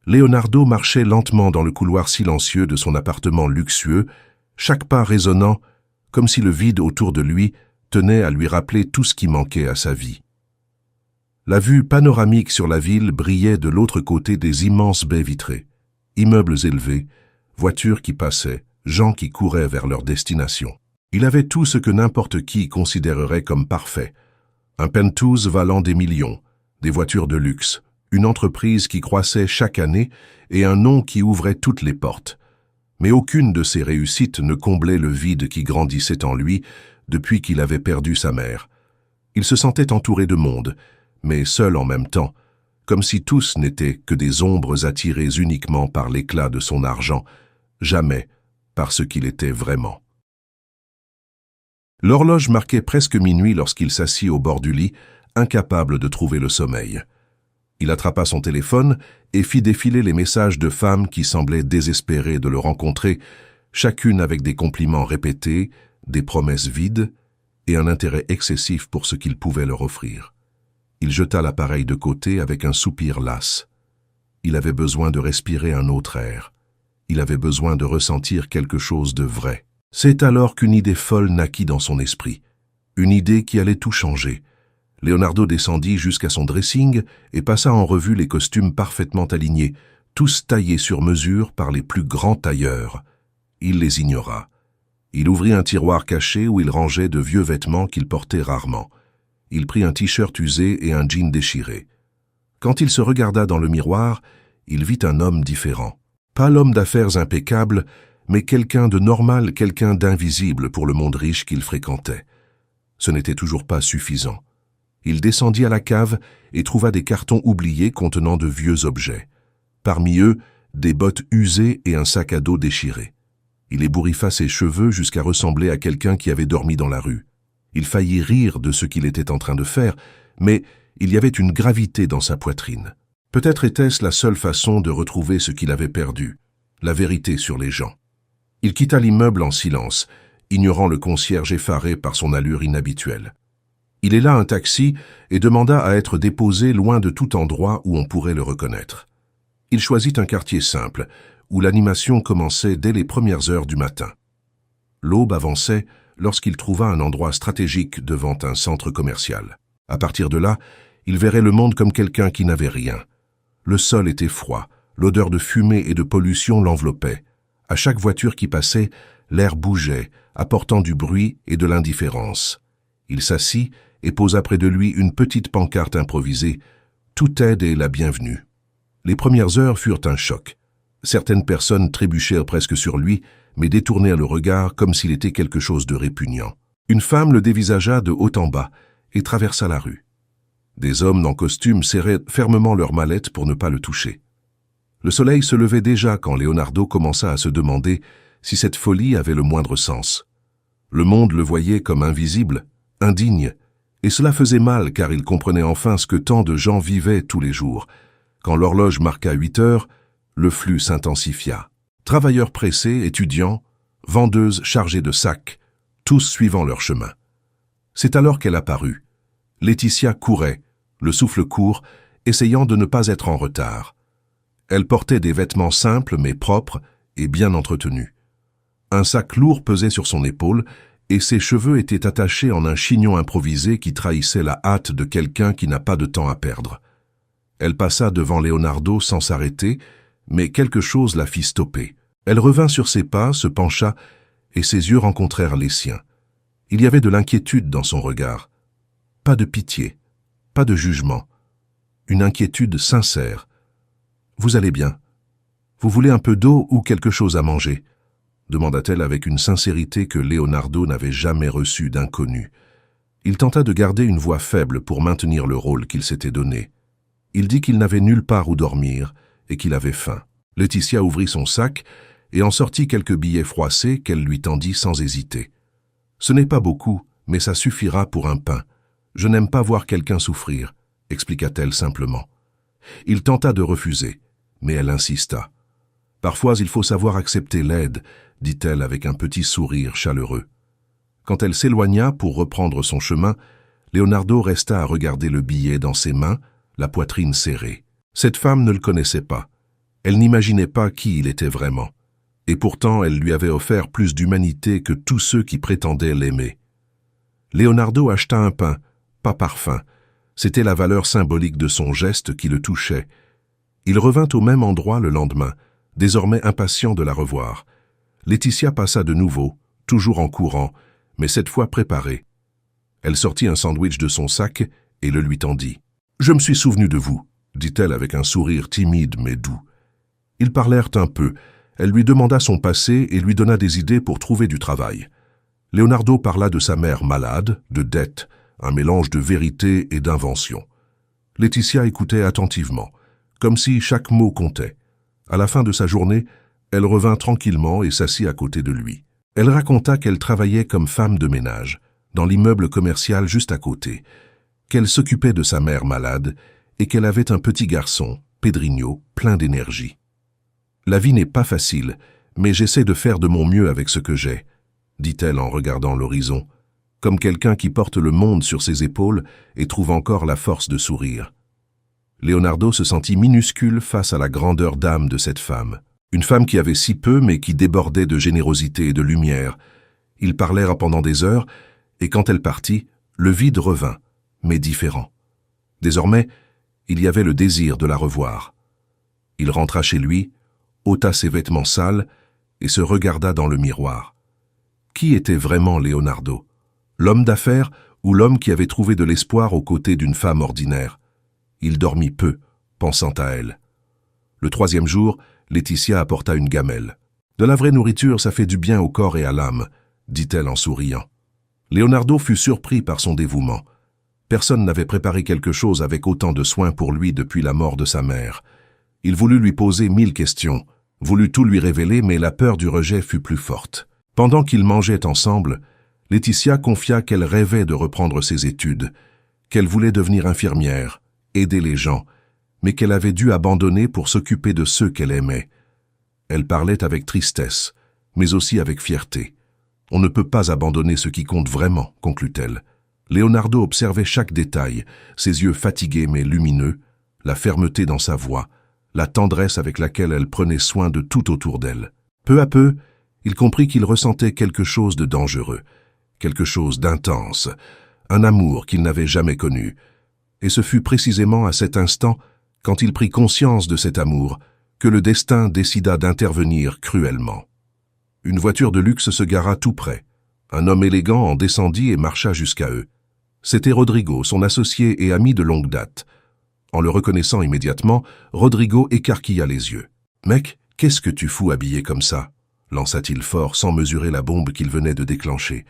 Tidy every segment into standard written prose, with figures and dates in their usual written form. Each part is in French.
Leonardo marchait lentement dans le couloir silencieux de son appartement luxueux, chaque pas résonnant, comme si le vide autour de lui tenait à lui rappeler tout ce qui manquait à sa vie. La vue panoramique sur la ville brillait de l'autre côté des immenses baies vitrées. Immeubles élevés, voitures qui passaient, gens qui couraient vers leur destination. Il avait tout ce que n'importe qui considérerait comme parfait. Un penthouse valant des millions, des voitures de luxe, une entreprise qui croissait chaque année et un nom qui ouvrait toutes les portes. Mais aucune de ces réussites ne comblait le vide qui grandissait en lui depuis qu'il avait perdu sa mère. Il se sentait entouré de monde, mais seul en même temps, comme si tous n'étaient que des ombres attirées uniquement par l'éclat de son argent, jamais par ce qu'il était vraiment. L'horloge marquait presque minuit lorsqu'il s'assit au bord du lit, incapable de trouver le sommeil. Il attrapa son téléphone et fit défiler les messages de femmes qui semblaient désespérées de le rencontrer, chacune avec des compliments répétés, des promesses vides et un intérêt excessif pour ce qu'il pouvait leur offrir. Il jeta l'appareil de côté avec un soupir las. Il avait besoin de respirer un autre air. Il avait besoin de ressentir quelque chose de vrai. C'est alors qu'une idée folle naquit dans son esprit. Une idée qui allait tout changer. Leonardo descendit jusqu'à son dressing et passa en revue les costumes parfaitement alignés, tous taillés sur mesure par les plus grands tailleurs. Il les ignora. Il ouvrit un tiroir caché où il rangeait de vieux vêtements qu'il portait rarement. Il prit un t-shirt usé et un jean déchiré. Quand il se regarda dans le miroir, il vit un homme différent. Pas l'homme d'affaires impeccable, mais quelqu'un de normal, quelqu'un d'invisible pour le monde riche qu'il fréquentait. Ce n'était toujours pas suffisant. Il descendit à la cave et trouva des cartons oubliés contenant de vieux objets. Parmi eux, des bottes usées et un sac à dos déchiré. Il ébouriffa ses cheveux jusqu'à ressembler à quelqu'un qui avait dormi dans la rue. Il faillit rire de ce qu'il était en train de faire, mais il y avait une gravité dans sa poitrine. Peut-être était-ce la seule façon de retrouver ce qu'il avait perdu, la vérité sur les gens. Il quitta l'immeuble en silence, ignorant le concierge effaré par son allure inhabituelle. Il héla un taxi et demanda à être déposé loin de tout endroit où on pourrait le reconnaître. Il choisit un quartier simple, où l'animation commençait dès les premières heures du matin. L'aube avançait lorsqu'il trouva un endroit stratégique devant un centre commercial. À partir de là, il verrait le monde comme quelqu'un qui n'avait rien. Le sol était froid, l'odeur de fumée et de pollution l'enveloppait. À chaque voiture qui passait, l'air bougeait, apportant du bruit et de l'indifférence. Il s'assit et posa près de lui une petite pancarte improvisée. Toute aide est la bienvenue. Les premières heures furent un choc. Certaines personnes trébuchèrent presque sur lui, mais détournèrent le regard comme s'il était quelque chose de répugnant. Une femme le dévisagea de haut en bas et traversa la rue. Des hommes en costume serraient fermement leurs mallettes pour ne pas le toucher. Le soleil se levait déjà quand Leonardo commença à se demander si cette folie avait le moindre sens. Le monde le voyait comme invisible, indigne, et cela faisait mal car il comprenait enfin ce que tant de gens vivaient tous les jours. Quand l'horloge marqua 8 heures, le flux s'intensifia. Travailleurs pressés, étudiants, vendeuses chargées de sacs, tous suivant leur chemin. C'est alors qu'elle apparut. Laetitia courait, le souffle court, essayant de ne pas être en retard. Elle portait des vêtements simples mais propres et bien entretenus. Un sac lourd pesait sur son épaule et ses cheveux étaient attachés en un chignon improvisé qui trahissait la hâte de quelqu'un qui n'a pas de temps à perdre. Elle passa devant Leonardo sans s'arrêter, mais quelque chose la fit stopper. Elle revint sur ses pas, se pencha, et ses yeux rencontrèrent les siens. Il y avait de l'inquiétude dans son regard. Pas de pitié, pas de jugement. Une inquiétude sincère. « Vous allez bien? Vous voulez un peu d'eau ou quelque chose à manger ?» demanda-t-elle avec une sincérité que Leonardo n'avait jamais reçue d'inconnu. Il tenta de garder une voix faible pour maintenir le rôle qu'il s'était donné. Il dit qu'il n'avait nulle part où dormir et qu'il avait faim. Laetitia ouvrit son sac et en sortit quelques billets froissés qu'elle lui tendit sans hésiter. « Ce n'est pas beaucoup, mais ça suffira pour un pain. Je n'aime pas voir quelqu'un souffrir, » expliqua-t-elle simplement. Il tenta de refuser, mais elle insista. « Parfois, il faut savoir accepter l'aide, » dit-elle avec un petit sourire chaleureux. Quand elle s'éloigna pour reprendre son chemin, Leonardo resta à regarder le billet dans ses mains, la poitrine serrée. Cette femme ne le connaissait pas. Elle n'imaginait pas qui il était vraiment. Et pourtant, elle lui avait offert plus d'humanité que tous ceux qui prétendaient l'aimer. Leonardo acheta un pain, pas par faim. C'était la valeur symbolique de son geste qui le touchait. Il revint au même endroit le lendemain, désormais impatient de la revoir. Laetitia passa de nouveau, toujours en courant, mais cette fois préparée. Elle sortit un sandwich de son sac et le lui tendit. « Je me suis souvenu de vous », dit-elle avec un sourire timide mais doux. Ils parlèrent un peu. Elle lui demanda son passé et lui donna des idées pour trouver du travail. Leonardo parla de sa mère malade, de dettes, un mélange de vérité et d'invention. Laetitia écoutait attentivement, comme si chaque mot comptait. À la fin de sa journée, elle revint tranquillement et s'assit à côté de lui. Elle raconta qu'elle travaillait comme femme de ménage, dans l'immeuble commercial juste à côté, qu'elle s'occupait de sa mère malade et qu'elle avait un petit garçon, Pedrinho, plein d'énergie. « La vie n'est pas facile, mais j'essaie de faire de mon mieux avec ce que j'ai, » dit-elle en regardant l'horizon, comme quelqu'un qui porte le monde sur ses épaules et trouve encore la force de sourire. Leonardo se sentit minuscule face à la grandeur d'âme de cette femme. Une femme qui avait si peu mais qui débordait de générosité et de lumière. Ils parlèrent pendant des heures, et quand elle partit, le vide revint, mais différent. Désormais, il y avait le désir de la revoir. Il rentra chez lui, ôta ses vêtements sales et se regarda dans le miroir. Qui était vraiment Leonardo? L'homme d'affaires ou l'homme qui avait trouvé de l'espoir aux côtés d'une femme ordinaire? Il dormit peu, pensant à elle. Le troisième jour, Laetitia apporta une gamelle. « De la vraie nourriture, ça fait du bien au corps et à l'âme, » dit-elle en souriant. Leonardo fut surpris par son dévouement. Personne n'avait préparé quelque chose avec autant de soin pour lui depuis la mort de sa mère. Il voulut lui poser 1000 questions, voulut tout lui révéler, mais la peur du rejet fut plus forte. Pendant qu'ils mangeaient ensemble, Laetitia confia qu'elle rêvait de reprendre ses études, qu'elle voulait devenir infirmière, aider les gens, mais qu'elle avait dû abandonner pour s'occuper de ceux qu'elle aimait. Elle parlait avec tristesse, mais aussi avec fierté. « On ne peut pas abandonner ce qui compte vraiment », conclut-elle. Leonardo observait chaque détail, ses yeux fatigués mais lumineux, la fermeté dans sa voix, la tendresse avec laquelle elle prenait soin de tout autour d'elle. Peu à peu, il comprit qu'il ressentait quelque chose de dangereux, quelque chose d'intense, un amour qu'il n'avait jamais connu. Et ce fut précisément à cet instant, quand il prit conscience de cet amour, que le destin décida d'intervenir cruellement. Une voiture de luxe se gara tout près. Un homme élégant en descendit et marcha jusqu'à eux. C'était Rodrigo, son associé et ami de longue date. En le reconnaissant immédiatement, Rodrigo écarquilla les yeux. « Mec, qu'est-ce que tu fous habillé comme ça ?» lança-t-il fort sans mesurer la bombe qu'il venait de déclencher.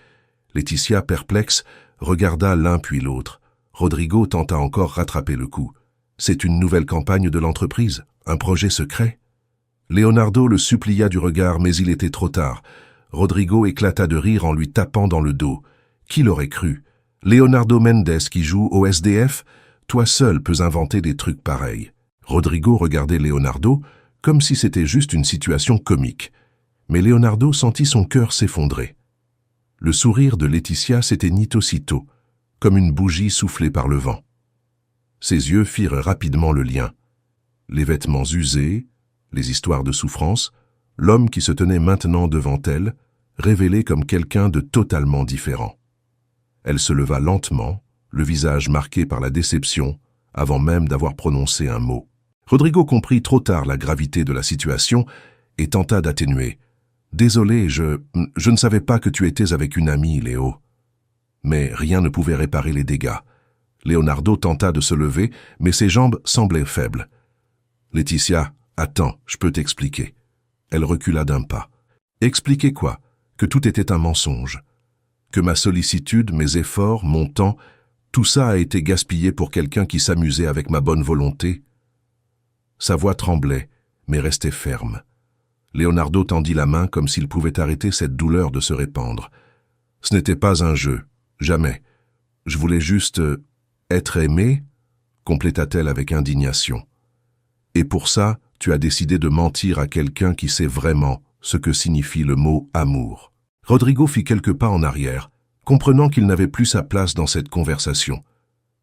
Laetitia, perplexe, regarda l'un puis l'autre. Rodrigo tenta encore rattraper le coup. « C'est une nouvelle campagne de l'entreprise, un projet secret ?» Leonardo le supplia du regard, mais il était trop tard. Rodrigo éclata de rire en lui tapant dans le dos. Qui l'aurait cru? Leonardo Mendes qui joue au SDF? Toi seul peux inventer des trucs pareils. Rodrigo regardait Leonardo comme si c'était juste une situation comique. Mais Leonardo sentit son cœur s'effondrer. Le sourire de Laetitia s'éteignit aussitôt, comme une bougie soufflée par le vent. Ses yeux firent rapidement le lien. Les vêtements usés, les histoires de souffrance, l'homme qui se tenait maintenant devant elle, révélé comme quelqu'un de totalement différent. Elle se leva lentement, le visage marqué par la déception, avant même d'avoir prononcé un mot. Rodrigo comprit trop tard la gravité de la situation et tenta d'atténuer. « Désolé, je ne savais pas que tu étais avec une amie, Léo. » Mais rien ne pouvait réparer les dégâts. Leonardo tenta de se lever, mais ses jambes semblaient faibles. « Laetitia, attends, je peux t'expliquer. » Elle recula d'un pas. « Expliquer quoi? Que tout était un mensonge. Que ma sollicitude, mes efforts, mon temps, tout ça a été gaspillé pour quelqu'un qui s'amusait avec ma bonne volonté. » Sa voix tremblait, mais restait ferme. Leonardo tendit la main comme s'il pouvait arrêter cette douleur de se répandre. « Ce n'était pas un jeu, jamais. Je voulais juste être aimé, compléta-t-elle avec indignation. Et pour ça, tu as décidé de mentir à quelqu'un qui sait vraiment ce que signifie le mot amour. » Rodrigo fit quelques pas en arrière, comprenant qu'il n'avait plus sa place dans cette conversation.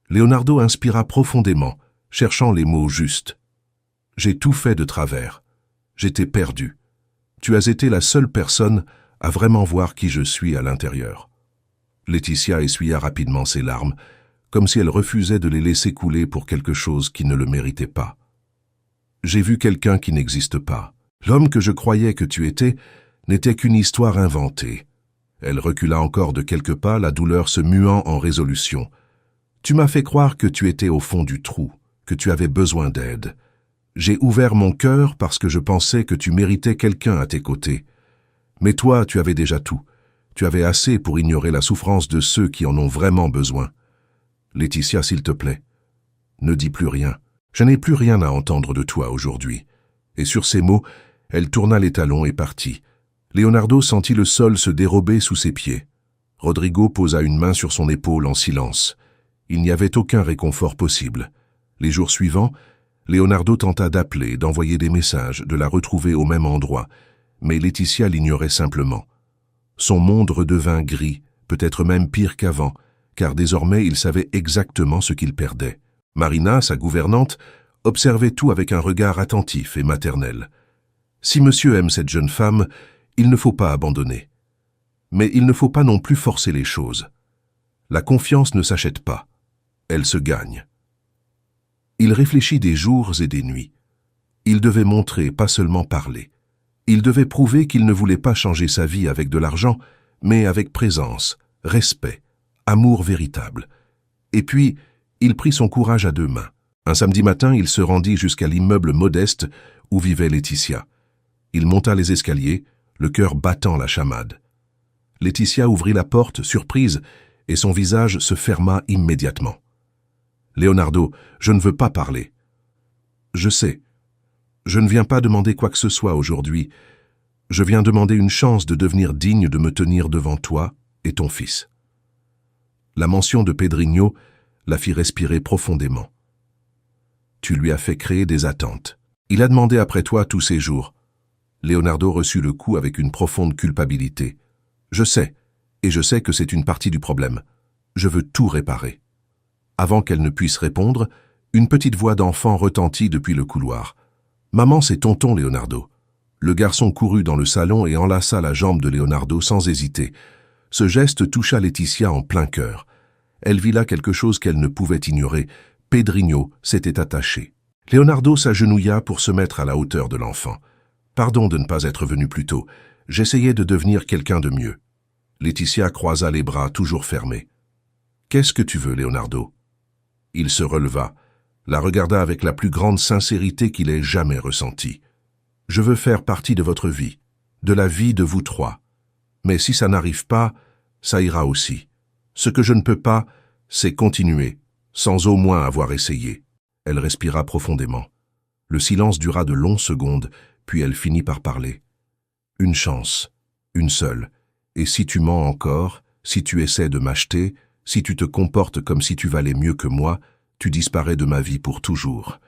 Leonardo inspira profondément, cherchant les mots justes. « J'ai tout fait de travers. J'étais perdu. Tu as été la seule personne à vraiment voir qui je suis à l'intérieur. » Laetitia essuya rapidement ses larmes, comme si elle refusait de les laisser couler pour quelque chose qui ne le méritait pas. « J'ai vu quelqu'un qui n'existe pas. L'homme que je croyais que tu étais n'était qu'une histoire inventée. » Elle recula encore de quelques pas, la douleur se muant en résolution. « Tu m'as fait croire que tu étais au fond du trou, que tu avais besoin d'aide. J'ai ouvert mon cœur parce que je pensais que tu méritais quelqu'un à tes côtés. Mais toi, tu avais déjà tout. Tu avais assez pour ignorer la souffrance de ceux qui en ont vraiment besoin. Laetitia, s'il te plaît, ne dis plus rien. Je n'ai plus rien à entendre de toi aujourd'hui. » Et sur ces mots, elle tourna les talons et partit. Leonardo sentit le sol se dérober sous ses pieds. Rodrigo posa une main sur son épaule en silence. Il n'y avait aucun réconfort possible. Les jours suivants, Leonardo tenta d'appeler, d'envoyer des messages, de la retrouver au même endroit, mais Laetitia l'ignorait simplement. Son monde redevint gris, peut-être même pire qu'avant, car désormais il savait exactement ce qu'il perdait. Marina, sa gouvernante, observait tout avec un regard attentif et maternel. Si monsieur aime cette jeune femme, il ne faut pas abandonner. Mais il ne faut pas non plus forcer les choses. La confiance ne s'achète pas, elle se gagne. Il réfléchit des jours et des nuits. Il devait montrer, pas seulement parler. Il devait prouver qu'il ne voulait pas changer sa vie avec de l'argent, mais avec présence, respect, amour véritable. Et puis, il prit son courage à deux mains. Un samedi matin, il se rendit jusqu'à l'immeuble modeste où vivait Laetitia. Il monta les escaliers, le cœur battant la chamade. Laetitia ouvrit la porte, surprise, et son visage se ferma immédiatement. « Leonardo, je ne veux pas parler. »« Je sais. Je ne viens pas demander quoi que ce soit aujourd'hui. Je viens demander une chance de devenir digne de me tenir devant toi et ton fils. » La mention de Pedrinho la fit respirer profondément. « Tu lui as fait créer des attentes. Il a demandé après toi tous ces jours. » Leonardo reçut le coup avec une profonde culpabilité. « Je sais, et je sais que c'est une partie du problème. Je veux tout réparer. » Avant qu'elle ne puisse répondre, une petite voix d'enfant retentit depuis le couloir. « Maman, c'est tonton Leonardo. » Le garçon courut dans le salon et enlaça la jambe de Leonardo sans hésiter. Ce geste toucha Laetitia en plein cœur. Elle vit là quelque chose qu'elle ne pouvait ignorer. Pedrinho s'était attaché. Leonardo s'agenouilla pour se mettre à la hauteur de l'enfant. « Pardon de ne pas être venu plus tôt. J'essayais de devenir quelqu'un de mieux. » Laetitia croisa les bras toujours fermés. « Qu'est-ce que tu veux, Leonardo ?» Il se releva, la regarda avec la plus grande sincérité qu'il ait jamais ressentie. « Je veux faire partie de votre vie, de la vie de vous trois. Mais si ça n'arrive pas, ça ira aussi. Ce que je ne peux pas, c'est continuer, sans au moins avoir essayé. » Elle respira profondément. Le silence dura de longues secondes, puis elle finit par parler. « Une chance, une seule. Et si tu mens encore, si tu essaies de m'acheter, si tu te comportes comme si tu valais mieux que moi, tu disparais de ma vie pour toujours. »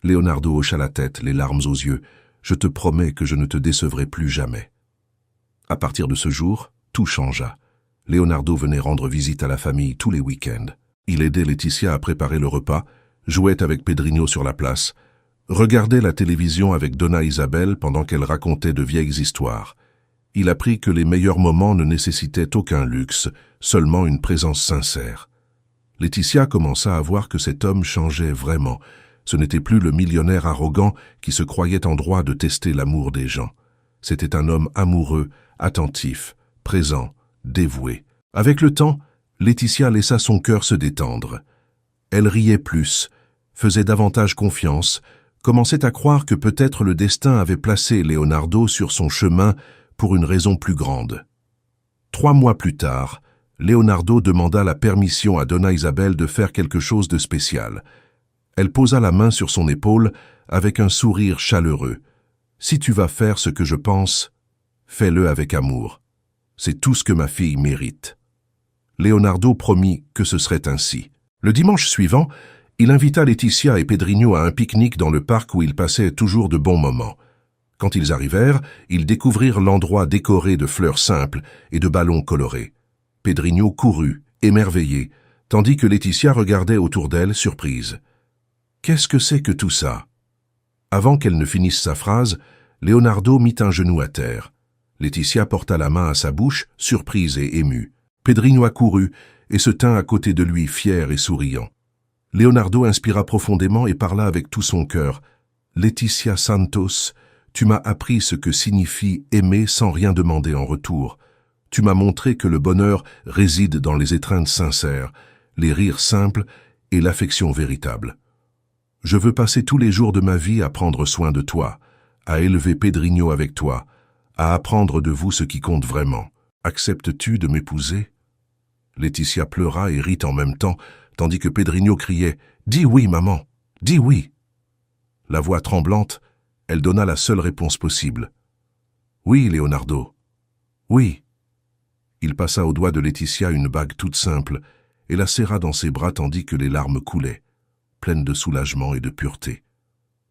Leonardo hocha la tête, les larmes aux yeux. « Je te promets que je ne te décevrai plus jamais. » À partir de ce jour, tout changea. Leonardo venait rendre visite à la famille tous les week-ends. Il aidait Laetitia à préparer le repas, jouait avec Pedrinho sur la place, regardait la télévision avec Donna Isabel pendant qu'elle racontait de vieilles histoires. Il apprit que les meilleurs moments ne nécessitaient aucun luxe, seulement une présence sincère. Laetitia commença à voir que cet homme changeait vraiment. Ce n'était plus le millionnaire arrogant qui se croyait en droit de tester l'amour des gens. C'était un homme amoureux, attentif, présent, dévoué. Avec le temps, Laetitia laissa son cœur se détendre. Elle riait plus, faisait davantage confiance, commençait à croire que peut-être le destin avait placé Leonardo sur son chemin pour une raison plus grande. 3 mois plus tard, Leonardo demanda la permission à Donna Isabel de faire quelque chose de spécial. Elle posa la main sur son épaule avec un sourire chaleureux. « Si tu vas faire ce que je pense, fais-le avec amour. C'est tout ce que ma fille mérite. » Leonardo promit que ce serait ainsi. Le dimanche suivant, il invita Laetitia et Pedrinho à un pique-nique dans le parc où ils passaient toujours de bons moments. Quand ils arrivèrent, ils découvrirent l'endroit décoré de fleurs simples et de ballons colorés. Pedrinho courut, émerveillé, tandis que Laetitia regardait autour d'elle, surprise. « Qu'est-ce que c'est que tout ça ?» Avant qu'elle ne finisse sa phrase, Leonardo mit un genou à terre. Laetitia porta la main à sa bouche, surprise et émue. Pedrinho accourut et se tint à côté de lui, fier et souriant. Leonardo inspira profondément et parla avec tout son cœur. « Laetitia Santos, tu m'as appris ce que signifie aimer sans rien demander en retour. Tu m'as montré que le bonheur réside dans les étreintes sincères, les rires simples et l'affection véritable. Je veux passer tous les jours de ma vie à prendre soin de toi, à élever Pedrinho avec toi, à apprendre de vous ce qui compte vraiment. Acceptes-tu de m'épouser » Laetitia pleura et rit en même temps, tandis que Pedrinho criait « Dis oui, maman, dis oui !» La voix tremblante, elle donna la seule réponse possible. « Oui, Leonardo, oui. » Il passa au doigt de Laetitia une bague toute simple et la serra dans ses bras tandis que les larmes coulaient, pleines de soulagement et de pureté.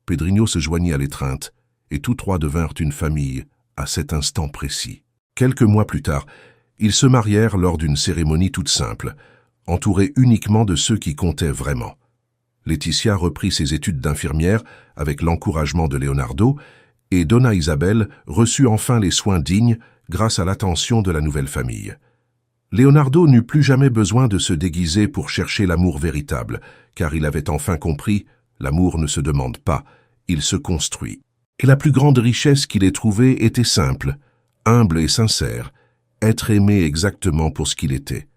Pedrinho se joignit à l'étreinte et tous trois devinrent une famille à cet instant précis. Quelques mois plus tard, ils se marièrent lors d'une cérémonie toute simple, entourés uniquement de ceux qui comptaient vraiment. Laetitia reprit ses études d'infirmière avec l'encouragement de Leonardo et Donna Isabel reçut enfin les soins dignes grâce à l'attention de la nouvelle famille. Leonardo n'eut plus jamais besoin de se déguiser pour chercher l'amour véritable, car il avait enfin compris, l'amour ne se demande pas, il se construit. Et la plus grande richesse qu'il ait trouvée était simple, humble et sincère, être aimé exactement pour ce qu'il était.